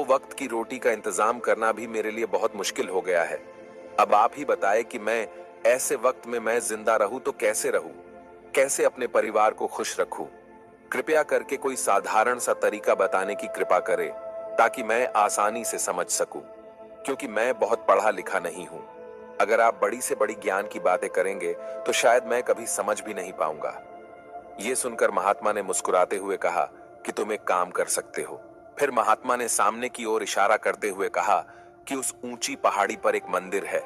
वक्त की रोटी का इंतजाम करना भी मेरे लिए बहुत मुश्किल हो गया है। अब आप ही बताएं कि मैं ऐसे वक्त में मैं जिंदा रहूं तो कैसे रहूं, कैसे अपने परिवार को खुश रखूं। कृपया करके कोई साधारण सा तरीका बताने की कृपा करें ताकि मैं आसानी से समझ सकूं, क्योंकि मैं बहुत पढ़ा लिखा नहीं हूं। अगर आप बड़ी से बड़ी ज्ञान की बातें करेंगे तो शायद मैं कभी समझ भी नहीं पाऊंगा। ये सुनकर महात्मा ने मुस्कुराते हुए कहा कि तुम एक काम कर सकते हो। फिर महात्मा ने सामने की ओर इशारा करते हुए कहा कि उस ऊंची पहाड़ी पर एक मंदिर है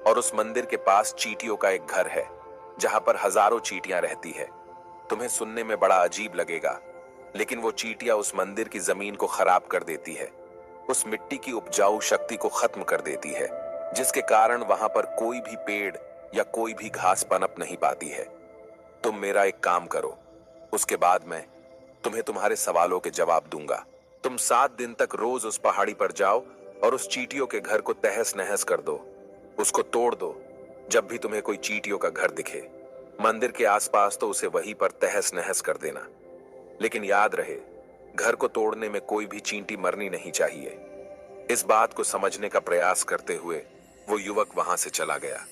और उस मंदिर के पास चींटियों का एक घर है जहां पर हजारों चींटियां रहती है। तुम्हें सुनने में बड़ा अजीब लगेगा, लेकिन वो चींटियां उस मंदिर की जमीन को खराब कर देती है, उस मिट्टी की उपजाऊ शक्ति को खत्म कर देती है, जिसके कारण वहां पर कोई भी पेड़ या कोई भी घास पनप नहीं पाती है। तुम मेरा एक काम करो, उसके बाद मैं तुम्हें तुम्हारे सवालों के जवाब दूंगा। तुम 7 दिन तक रोज उस पहाड़ी पर जाओ और उस चींटियों के घर को तहस नहस कर दो, उसको तोड़ दो। जब भी तुम्हें कोई चींटियों का घर दिखे मंदिर के आसपास तो उसे वहीं पर तहस नहस कर देना। लेकिन याद रहे, घर को तोड़ने में कोई भी चींटी मरनी नहीं चाहिए। इस बात को समझने का प्रयास करते हुए वो युवक वहां से चला गया।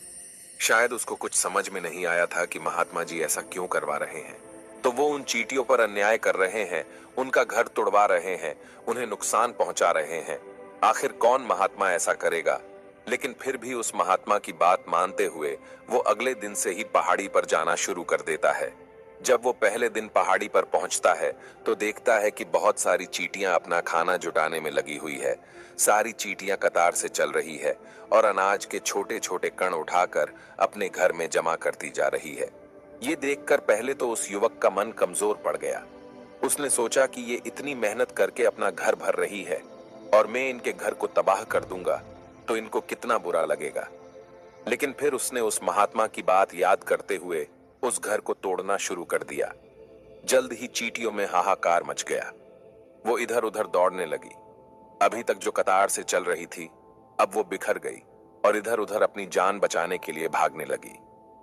शायद उसको कुछ समझ में नहीं आया था कि महात्मा जी ऐसा क्यों करवा रहे हैं। तो वो उन चींटियों पर अन्याय कर रहे हैं, उनका घर तोड़वा रहे हैं, उन्हें नुकसान पहुंचा रहे हैं। आखिर कौन महात्मा ऐसा करेगा? लेकिन फिर भी उस महात्मा की बात मानते हुए वो अगले दिन से ही पहाड़ी पर जाना शुरू कर देता है। जब वो पहले दिन पहाड़ी पर पहुंचता है तो देखता है कि बहुत सारी चींटियां अपना खाना जुटाने में लगी हुई है। सारी चींटियां कतार से चल रही है और अनाज के छोटे छोटे कण उठाकर अपने घर में जमा करती जा रही है। ये देखकर पहले तो उस युवक का मन कमजोर पड़ गया। उसने सोचा कि ये इतनी मेहनत करके अपना घर भर रही है और मैं इनके घर को तबाह कर दूंगा तो इनको कितना बुरा लगेगा। लेकिन फिर उसने उस महात्मा की बात याद करते हुए उस घर को तोड़ना शुरू कर दिया। जल्द ही चींटियों में हाहाकार मच गया। वो इधर उधर दौड़ने लगी। अभी तक जो कतार से चल रही थी अब वो बिखर गई और इधर उधर अपनी जान बचाने के लिए भागने लगी।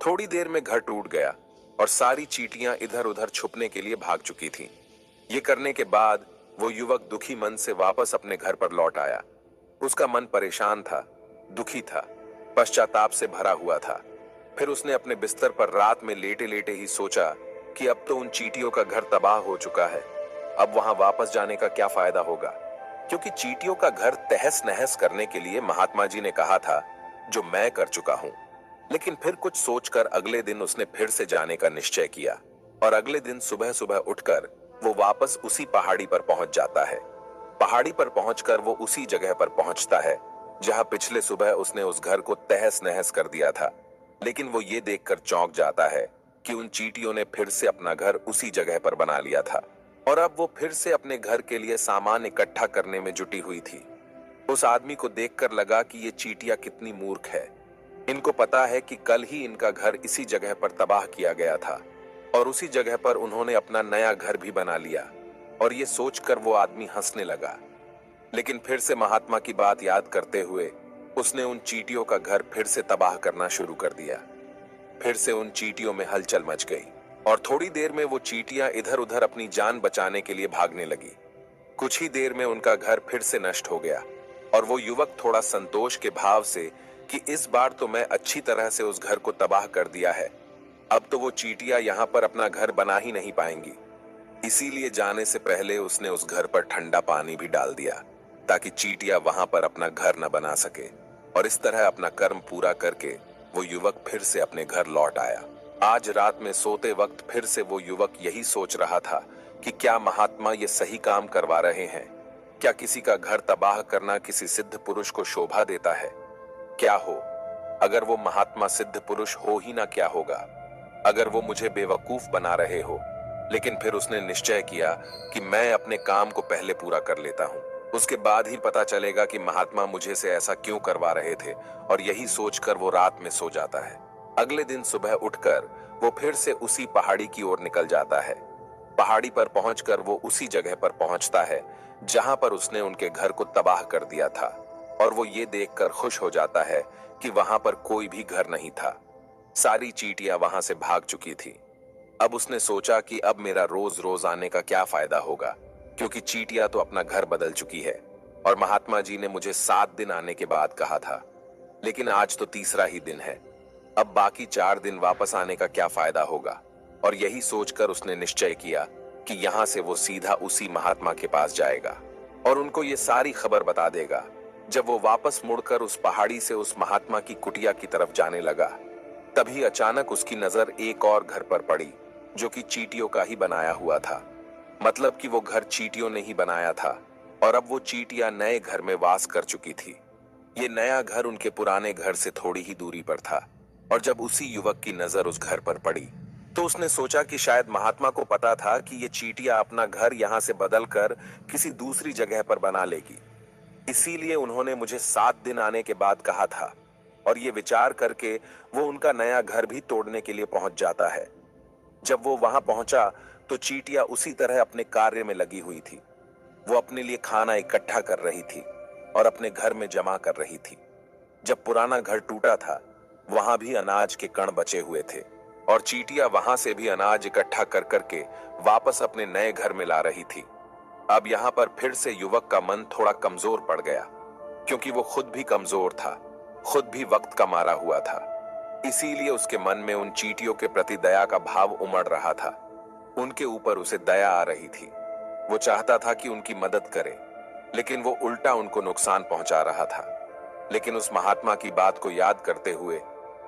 थोड़ी देर में घर टूट गया और सारी चींटियां इधर उधर छुपने के लिए भाग चुकी थीं। ये करने के बाद वो युवक दुखी मन से वापस अपने घर पर लौट आया। उसका मन परेशान था, दुखी था, पश्चाताप से भरा हुआ था। फिर उसने अपने बिस्तर पर रात में लेटे लेटे ही सोचा कि अब तो उन चींटियों का घर तबाह हो चुका है, अब वहां वापस जाने का क्या फायदा होगा, क्योंकि चींटियों का घर तहस नहस करने के लिए महात्मा जी ने कहा था, जो मैं कर चुका हूं। लेकिन फिर कुछ सोचकर अगले दिन उसने फिर से जाने का निश्चय किया और अगले दिन सुबह सुबह उठकर वो वापस उसी पहाड़ी पर पहुंच जाता है। पहाड़ी पर पहुंचकर वो उसी जगह पर पहुंचता है जहां पिछले सुबह उसने उस घर को तहस नहस कर दिया था। लेकिन वो ये देखकर चौंक जाता है कि उन चींटियों ने फिर से अपना घर उसी जगह पर बना लिया था और अब वो फिर से अपने घर के लिए सामान इकट्ठा करने में जुटी हुई थी। उस आदमी को देखकर लगा कि ये चींटियां कितनी मूर्ख है। इनको पता है कि कल ही इनका घर इसी जगह पर तबाह किया गया था और उसी जगह पर उन्होंने अपना नया घर भी बना लिया। और ये सोचकर वो आदमी हंसने लगा। लेकिन फिर से महात्मा की बात याद करते हुए उसने उन चींटियों का घर फिर से तबाह करना शुरू कर दिया। फिर से उन चींटियों में हलचल मच गई और थोड़ी देर में वो चींटियां इधर उधर अपनी जान बचाने के लिए भागने लगी। कुछ ही देर में उनका घर फिर से नष्ट हो गया और वो युवक थोड़ा संतोष के भाव से कि इस बार तो मैं अच्छी तरह से उस घर को तबाह कर दिया है, अब तो वो चींटियां यहाँ पर अपना घर बना ही नहीं पाएंगी। इसीलिए जाने से पहले उसने उस घर पर ठंडा पानी भी डाल दिया ताकि चींटियां वहां पर अपना घर न बना सके। और इस तरह अपना कर्म पूरा करके वो युवक फिर से अपने घर लौट आया। आज रात में सोते वक्त फिर से वो युवक यही सोच रहा था कि क्या महात्मा ये सही काम करवा रहे हैं? क्या किसी का घर तबाह करना किसी सिद्ध पुरुष को शोभा देता है? क्या हो अगर वो महात्मा सिद्ध पुरुष हो ही ना, क्या होगा अगर वो मुझे बेवकूफ बना रहे हो? लेकिन फिर उसने निश्चय किया कि मैं अपने काम को पहले पूरा कर लेता हूँ, उसके बाद ही पता चलेगा कि महात्मा मुझे से ऐसा क्यों करवा रहे थे। और यही सोचकर वो रात में सो जाता है। अगले दिन सुबह उठकर वो फिर से उसी पहाड़ी की ओर निकल जाता है। पहाड़ी पर पहुंचकर वो उसी जगह पर पहुंचता है जहां पर उसने उनके घर को तबाह कर दिया था और वो ये देखकर खुश हो जाता है कि वहां पर कोई भी घर नहीं था। सारी चींटियां वहां से भाग चुकी थी। अब उसने सोचा कि अब मेरा रोज रोज आने का क्या फायदा होगा, क्योंकि चींटियां तो अपना घर बदल चुकी है। और महात्मा जी ने मुझे 7 दिन आने के बाद कहा था, लेकिन आज तो तीसरा ही दिन है। अब बाकी 4 दिन वापस आने का क्या फायदा होगा। और यही सोचकर उसने निश्चय किया कि यहां से वो सीधा उसी महात्मा के पास जाएगा और उनको ये सारी खबर बता देगा। जब वो वापस मुड़कर उस पहाड़ी से उस महात्मा की कुटिया की तरफ जाने लगा, तभी अचानक उसकी नजर एक और घर पर पड़ी, जो कि चींटियों का ही बनाया हुआ था। मतलब कि वो घर चींटियों ने ही बनाया था और अब वो चींटियां नए घर में वास कर चुकी थी। ये नया घर उनके पुराने घर से थोड़ी ही दूरी पर था। और जब उसी युवक की नजर उस घर पर पड़ी, तो उसने सोचा कि शायद महात्मा को पता था कि ये चींटियां अपना घर यहां से बदलकर किसी दूसरी जगह पर बना लेगी। इसीलिए उन्होंने मुझे 7 दिन आने के बाद कहा था। और ये विचार करके वो उनका नया घर भी तोड़ने के लिए पहुंच जाता है। जब वो वहां पहुंचा, तो चींटियां उसी तरह अपने कार्य में लगी हुई थी। वो अपने लिए खाना इकट्ठा कर रही थी और अपने घर में जमा कर रही थी। जब पुराना घर टूटा था, वहां भी अनाज के कण बचे हुए थे और चींटियां वहां से भी अनाज इकट्ठा कर करके वापस अपने नए घर में ला रही थी। अब यहाँ पर फिर से युवक का मन थोड़ा कमजोर पड़ गया, क्योंकि वो खुद भी कमजोर था, खुद भी वक्त का मारा हुआ था। इसीलिए उसके मन में उन चींटियों के प्रति दया का भाव उमड़ रहा था। उनके ऊपर उसे दया आ रही थी। वो चाहता था कि उनकी मदद करे, लेकिन वो उल्टा उनको नुकसान पहुंचा रहा था। लेकिन उस महात्मा की बात को याद करते हुए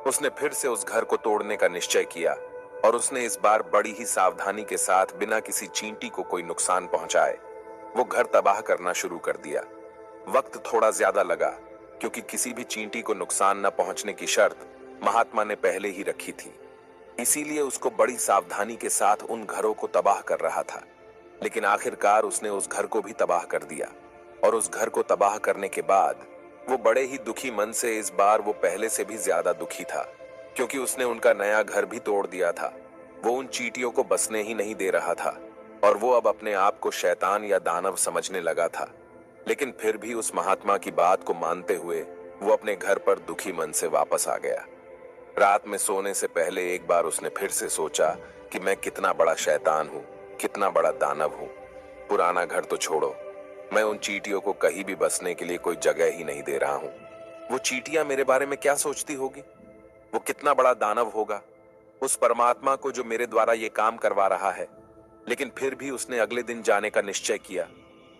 उसने फिर से उस घर को तोड़ने का निश्चय किया और उसने इस बार बड़ी ही सावधानी के साथ बिना किसी चींटी को कोई नुकसान पहुंचाए वो घर तबाह करना शुरू कर दिया। वक्त थोड़ा ज्यादा लगा, क्योंकि किसी भी चींटी को नुकसान न पहुंचने की शर्त महात्मा ने पहले ही रखी थी। इसीलिए उसको बड़ी सावधानी के साथ उन घरों को तबाह कर रहा था। लेकिन आखिरकार उसने उस घर को भी तबाह कर दिया। और उस घर को तबाह करने के बाद वो बड़े ही दुखी मन से, इस बार वो पहले से भी ज्यादा दुखी था, क्योंकि उसने उनका नया घर भी तोड़ दिया था। वो उन चींटियों को बसने ही नहीं दे रहा था और वो अब अपने आप को शैतान या दानव समझने लगा था। लेकिन फिर भी उस महात्मा की बात को मानते हुए वो अपने घर पर दुखी मन से वापस आ गया। रात में सोने से पहले एक बार उसने फिर से सोचा कि मैं कितना बड़ा शैतान हूँ, कितना बड़ा दानव हूँ। पुराना घर तो छोड़ो, मैं उन चींटियों को कहीं भी बसने के लिए कोई जगह ही नहीं दे रहा हूँ। वो चींटियां मेरे बारे में क्या सोचती होगी? वो कितना बड़ा दानव होगा उस परमात्मा को जो मेरे द्वारा ये काम करवा रहा है। लेकिन फिर भी उसने अगले दिन जाने का निश्चय किया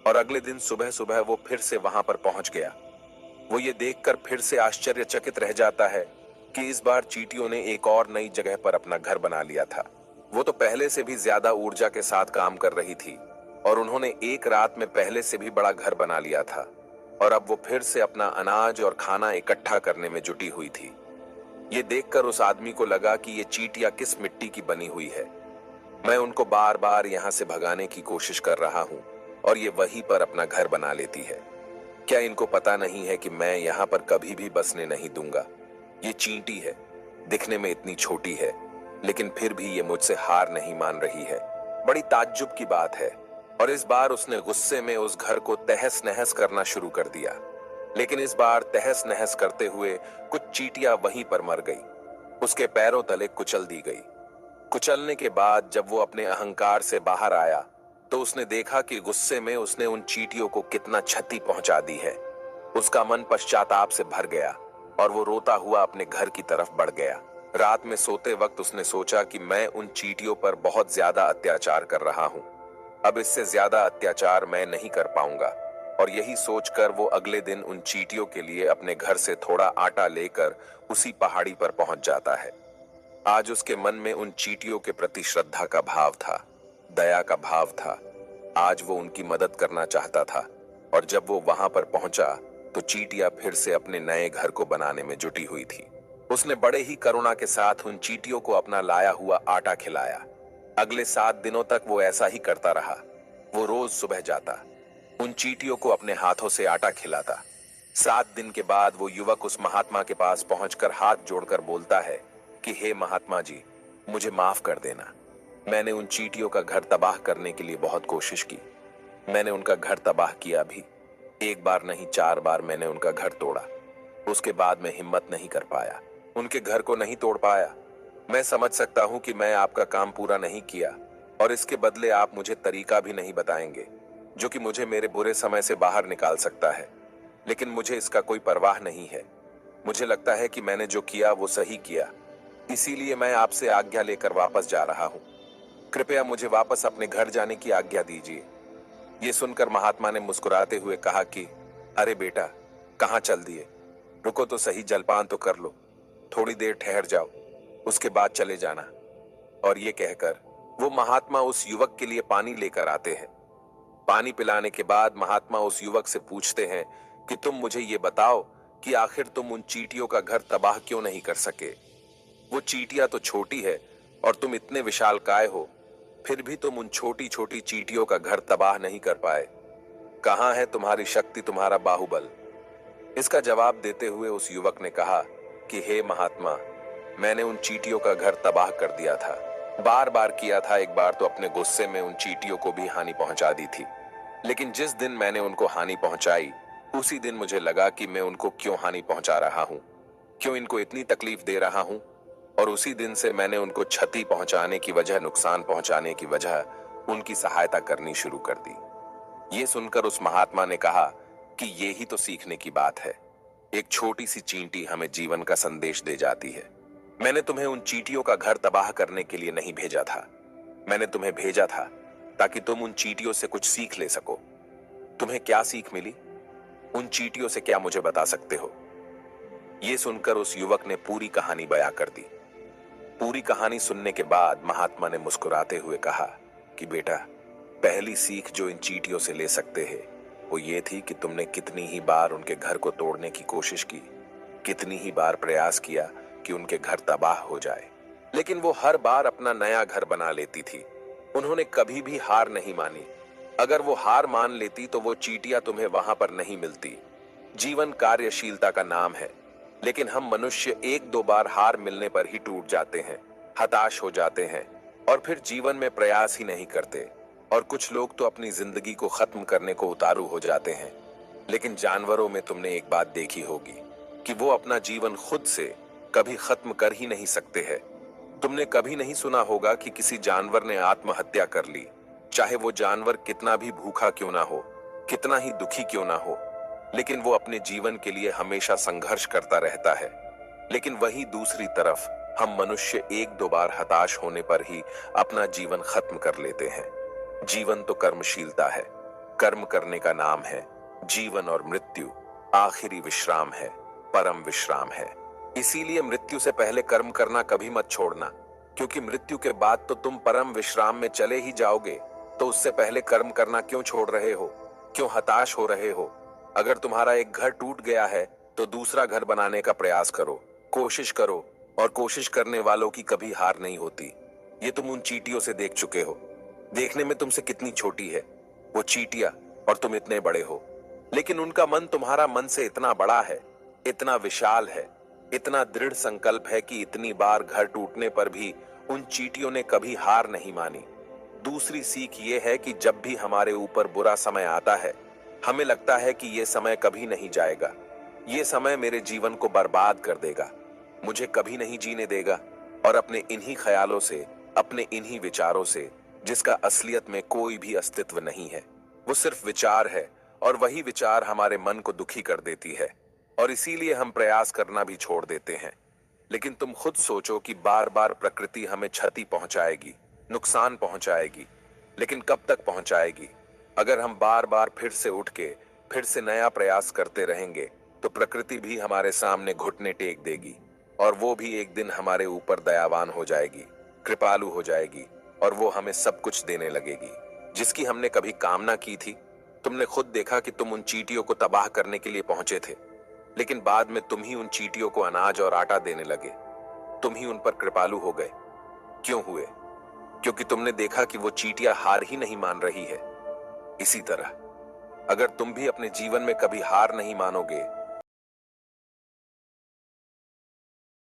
और अगले दिन सुबह सुबह वो फिर से वहां पर पहुंच गया। वो ये देखकर फिर से आश्चर्यचकित रह जाता है कि इस बार चींटियों ने एक और नई जगह पर अपना घर बना लिया था। वो तो पहले से भी ज्यादा ऊर्जा के साथ काम कर रही थी और उन्होंने एक रात में पहले से भी बड़ा घर बना लिया था। और अब वो फिर से अपना अनाज और खाना इकट्ठा करने में जुटी हुई थी। ये देखकर उस आदमी को लगा कि ये चींटियां किस मिट्टी की बनी हुई है। मैं उनको बार बार यहाँ से भगाने की कोशिश कर रहा हूँ और ये वहीं पर अपना घर बना लेती है। क्या इनको पता नहीं है कि मैं यहाँ पर कभी भी बसने नहीं दूंगा? ये चींटी है, दिखने में इतनी छोटी है, लेकिन फिर भी ये मुझसे हार नहीं मान रही है। बड़ी ताज्जुब की बात है। और इस बार उसने गुस्से में उस घर को तहस नहस करना शुरू कर दिया। लेकिन इस बार तहस नहस करते हुए कुछ चींटियां वहीं पर मर गई, उसके पैरों तले कुचल दी गई। कुचलने के बाद जब वो अपने अहंकार से बाहर आया, तो उसने देखा कि गुस्से में उसने उन चींटियों को कितना क्षति पहुंचा दी है। उसका मन पश्चाताप से भर गया और वो रोता हुआ अपने घर की तरफ बढ़ गया। रात में सोते वक्त उसने सोचा कि मैं उन चींटियों पर बहुत ज्यादा अत्याचार कर रहा हूँ। अब इससे ज्यादा अत्याचार मैं नहीं कर पाऊंगा। और यही सोचकर वो अगले दिन उन चींटियों के लिए अपने घर से थोड़ा आटा लेकर उसी पहाड़ी पर पहुंच जाता है। आज उसके मन में उन चींटियों के प्रति श्रद्धा का भाव था, दया का भाव था। आज वो उनकी मदद करना चाहता था। और जब वो वहां पर पहुंचा, तो चींटियां फिर से अपने नए घर को बनाने में जुटी हुई थी। उसने बड़े ही करुणा के साथ उन चींटियों को अपना लाया हुआ आटा खिलाया। अगले 7 दिनों तक वो ऐसा ही करता रहा। वो रोज सुबह जाता, उन चींटियों को अपने हाथों से आटा खिलाता। 7 दिन के बाद वो युवक उस महात्मा के पास पहुंचकर हाथ जोड़कर बोलता है कि हे महात्मा जी, मुझे माफ कर देना। मैंने उन चींटियों का घर तबाह करने के लिए बहुत कोशिश की। मैंने उनका घर तबाह किया भी। एक बार नहीं, 4 बार मैंने उनका घर तोड़ा। उसके बाद मैं हिम्मत नहीं कर पाया, उनके घर को नहीं तोड़ पाया। मैं समझ सकता हूं कि मैं आपका काम पूरा नहीं किया और इसके बदले आप मुझे तरीका भी नहीं बताएंगे। जो कि मुझे मेरे बुरे समय से बाहर निकाल सकता है, लेकिन मुझे इसका कोई परवाह नहीं है। मुझे लगता है कि मैंने जो किया वो सही किया, इसीलिए मैं आपसे आज्ञा लेकर वापस जा रहा हूँ। कृपया मुझे वापस अपने घर जाने की आज्ञा दीजिए। ये सुनकर महात्मा ने मुस्कुराते हुए कहा कि अरे बेटा, कहाँ चल दिए? रुको तो सही, जलपान तो कर लो। थोड़ी देर ठहर जाओ, उसके बाद चले जाना। और ये कहकर वो महात्मा उस युवक के लिए पानी लेकर आते हैं। पानी पिलाने के बाद महात्मा उस युवक से पूछते हैं कि तुम मुझे ये बताओ कि आखिर तुम उन चींटियों का घर तबाह क्यों नहीं कर सके? वो चींटियां तो छोटी है और तुम इतने विशालकाय हो, फिर भी तुम उन छोटी छोटी चींटियों का घर तबाह नहीं कर पाए। कहाँ है तुम्हारी शक्ति, तुम्हारा बाहुबल? इसका जवाब देते हुए उस युवक ने कहा कि हे महात्मा, मैंने उन चींटियों का घर तबाह कर दिया था। बार बार किया था। एक बार तो अपने गुस्से में उन चींटियों को भी हानि पहुंचा दी थी, लेकिन जिस दिन मैंने उनको हानि पहुंचाई, उसी दिन मुझे लगा कि मैं उनको क्यों हानि पहुंचा रहा हूं, क्यों इनको इतनी तकलीफ दे रहा हूं, और उसी दिन से मैंने उनको क्षति पहुंचाने की वजह, नुकसान पहुंचाने की वजह उनकी सहायता करनी शुरू कर दी। ये सुनकर उस महात्मा ने कहा कि ये ही तो सीखने की बात है। एक छोटी सी चींटी हमें जीवन का संदेश दे जाती है। मैंने तुम्हें उन चींटियों का घर तबाह करने के लिए नहीं भेजा था। मैंने तुम्हें भेजा था ताकि तुम उन चींटियों से कुछ सीख ले सको। तुम्हें क्या सीख मिली? उन चींटियों से क्या मुझे बता सकते हो? ये सुनकर उस युवक ने पूरी कहानी बयां कर दी। पूरी कहानी सुनने के बाद महात्मा ने मुस्कुराते हुए कहा कि बेटा, पहली सीख जो इन चींटियों से ले सकते हैं वो ये थी कि तुमने कितनी ही बार उनके घर को तोड़ने की कोशिश की, कितनी ही बार प्रयास किया कि उनके घर तबाह हो जाए, लेकिन वो हर बार अपना नया घर बना लेती थी। उन्होंने कभी भी हार नहीं मानी। अगर वो हार मान लेती तो वो चींटियां तुम्हें वहां पर नहीं मिलती। जीवन कार्यशीलता का नाम है, लेकिन हम मनुष्य एक दो बार हार मिलने पर ही टूट जाते हैं, हताश हो जाते हैं और फिर जीवन में प्रयास ही नहीं करते। और कुछ लोग तो अपनी जिंदगी को खत्म करने को उतारू हो जाते हैं। लेकिन जानवरों में तुमने एक बात देखी होगी कि वो अपना जीवन खुद से कभी खत्म कर ही नहीं सकते हैं। तुमने कभी नहीं सुना होगा कि किसी जानवर ने आत्महत्या कर ली, चाहे वो जानवर कितना भी भूखा क्यों ना हो, कितना ही दुखी क्यों ना हो, लेकिन वो अपने जीवन के लिए हमेशा संघर्ष करता रहता है। लेकिन वही दूसरी तरफ हम मनुष्य एक दो बार हताश होने पर ही अपना जीवन खत्म कर लेते हैं। जीवन तो कर्मशीलता है, कर्म करने का नाम है। जीवन और मृत्यु आखिरी विश्राम है, परम विश्राम है। इसीलिए मृत्यु से पहले कर्म करना कभी मत छोड़ना, क्योंकि मृत्यु के बाद तो तुम परम विश्राम में चले ही जाओगे। तो उससे पहले कर्म करना क्यों छोड़ रहे हो? क्यों हताश हो रहे हो? अगर तुम्हारा एक घर टूट गया है तो दूसरा घर बनाने का प्रयास करो, कोशिश करो, और कोशिश करने वालों की कभी हार नहीं होती। ये तुम उन चींटियों से देख चुके हो। देखने में तुमसे कितनी छोटी है वो चींटियां और तुम इतने बड़े हो, लेकिन उनका मन तुम्हारा मन से इतना बड़ा है, इतना विशाल है, इतना दृढ़ संकल्प है कि इतनी बार घर टूटने पर भी उन चींटियों ने कभी हार नहीं मानी। दूसरी सीख ये है कि जब भी हमारे ऊपर बुरा समय आता है, हमें लगता है कि ये समय कभी नहीं जाएगा, ये समय मेरे जीवन को बर्बाद कर देगा, मुझे कभी नहीं जीने देगा, और अपने इन्हीं ख्यालों से, अपने इन्हीं विचारों से, जिसका असलियत में कोई भी अस्तित्व नहीं है, वो सिर्फ विचार है, और वही विचार हमारे मन को दुखी कर देती है, और इसीलिए हम प्रयास करना भी छोड़ देते हैं। लेकिन तुम खुद सोचो कि बार बार प्रकृति हमें क्षति पहुंचाएगी, नुकसान पहुंचाएगी, लेकिन कब तक पहुंचाएगी? अगर हम बार बार फिर से उठ के फिर से नया प्रयास करते रहेंगे तो प्रकृति भी हमारे सामने घुटने टेक देगी, और वो भी एक दिन हमारे ऊपर दयावान हो जाएगी, कृपालु हो जाएगी, और वो हमें सब कुछ देने लगेगी जिसकी हमने कभी कामना की थी। तुमने खुद देखा कि तुम उन चींटियों को तबाह करने के लिए पहुंचे थे, लेकिन बाद में तुम ही उन चींटियों को अनाज और आटा देने लगे, तुम ही उन पर कृपालु हो गए। क्यों हुए? क्योंकि तुमने देखा कि वो चींटियां हार ही नहीं मान रही है। इसी तरह अगर तुम भी अपने जीवन में कभी हार नहीं मानोगे